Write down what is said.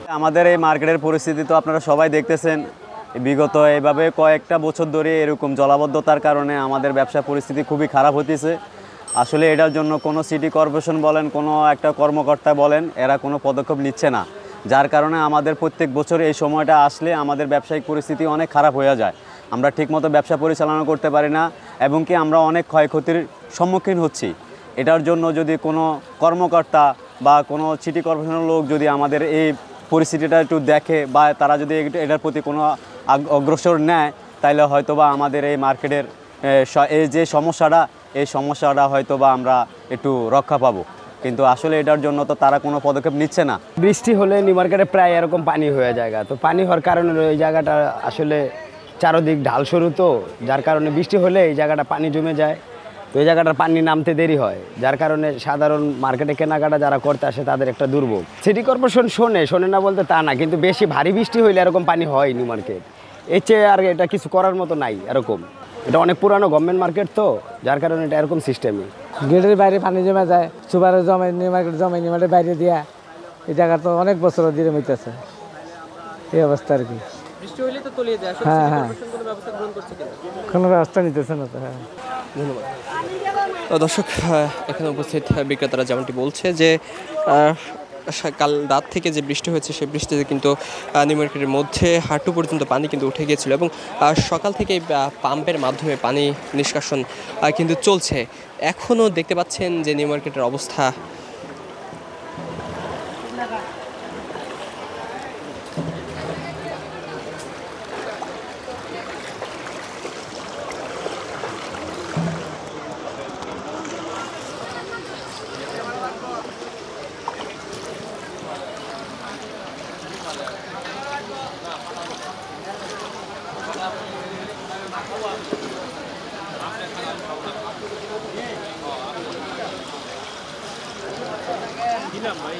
আমাদের এই মার্কেটের পরিস্থিতি তো আপনারা সবাই দেখতেছেন, বিগত এভাবে কয়েকটা বছর ধরে এরকম জলাবদ্ধতার কারণে আমাদের ব্যবসা পরিস্থিতি খুবই খারাপ হতেছে। আসলে এটার জন্য কোনো সিটি কর্পোরেশন বলেন, কোনো একটা কর্মকর্তা বলেন, এরা কোনো পদক্ষেপ নিচ্ছে না, যার কারণে আমাদের প্রত্যেক বছর এই সময়টা আসলে আমাদের ব্যবসায়িক পরিস্থিতি অনেক খারাপ হয়ে যায়। আমরা ঠিকমতো ব্যবসা পরিচালনা করতে পারি না এবং কি আমরা অনেক ক্ষয়ক্ষতির সম্মুখীন হচ্ছি। এটার জন্য যদি কোনো কর্মকর্তা বা কোনো সিটি কর্পোরেশনের লোক যদি আমাদের এই পরিস্থিতিটা একটু দেখে বা তারা যদি এটার প্রতি কোনো অগ্রসর নেয়, তাহলে হয়তোবা আমাদের এই মার্কেটের এই যে সমস্যাটা হয়তোবা আমরা একটু রক্ষা পাবো। কিন্তু আসলে এটার জন্য তো তারা কোনো পদক্ষেপ নিচ্ছে না। বৃষ্টি হলে নিউ মার্কেটে প্রায় এরকম পানি হয়ে যায়, তো পানি হওয়ার কারণে ওই জায়গাটা আসলে চারদিক ঢাল সরু, তো যার কারণে বৃষ্টি হলে এই জায়গাটা পানি জমে যায়, তো এই জায়গাটার পানি নামতে দেরি হয়, যার কারণে সাধারণ মার্কেটে কেনাকাটা যারা করতে আসে তাদের একটা দুর্ভোগ। সিটি কর্পোরেশন শোনে না বলতে তা না, কিন্তু বেশি ভারী বৃষ্টি হইলে এরকম পানি হয় নিউ মার্কেট, এর চেয়ে আর এটা কিছু করার মতো নাই। এরকম এটা অনেক পুরানো গভর্নমেন্ট মার্কেট, তো যার কারণে এটা এরকম সিস্টেমই। গেটের বাইরে পানি জমে যায়, সুপারে জমে, নিউ মার্কেট জমে, নিউ মার্কেটের বাইরে দিয়া এই জায়গা তো অনেক বছর ধরে হইতেছে এই অবস্থা আর কি। হ্যাঁ হ্যাঁ, কোনো ব্যবস্থা নিতেছে না তো। হ্যাঁ, ধন্যবাদ। দর্শক, এখানে উপস্থিত বিক্রেতারা যেমনটি বলছে যে কাল রাত থেকে যে বৃষ্টি হয়েছে সেই বৃষ্টিতে কিন্তু নিউ মার্কেটের মধ্যে হাঁটু পর্যন্ত পানি কিন্তু উঠে গিয়েছিল এবং সকাল থেকে পাম্পের মাধ্যমে পানি নিষ্কাশন কিন্তু চলছে। এখনও দেখতে পাচ্ছেন যে নিউ মার্কেটের অবস্থা দিলাম ভাই।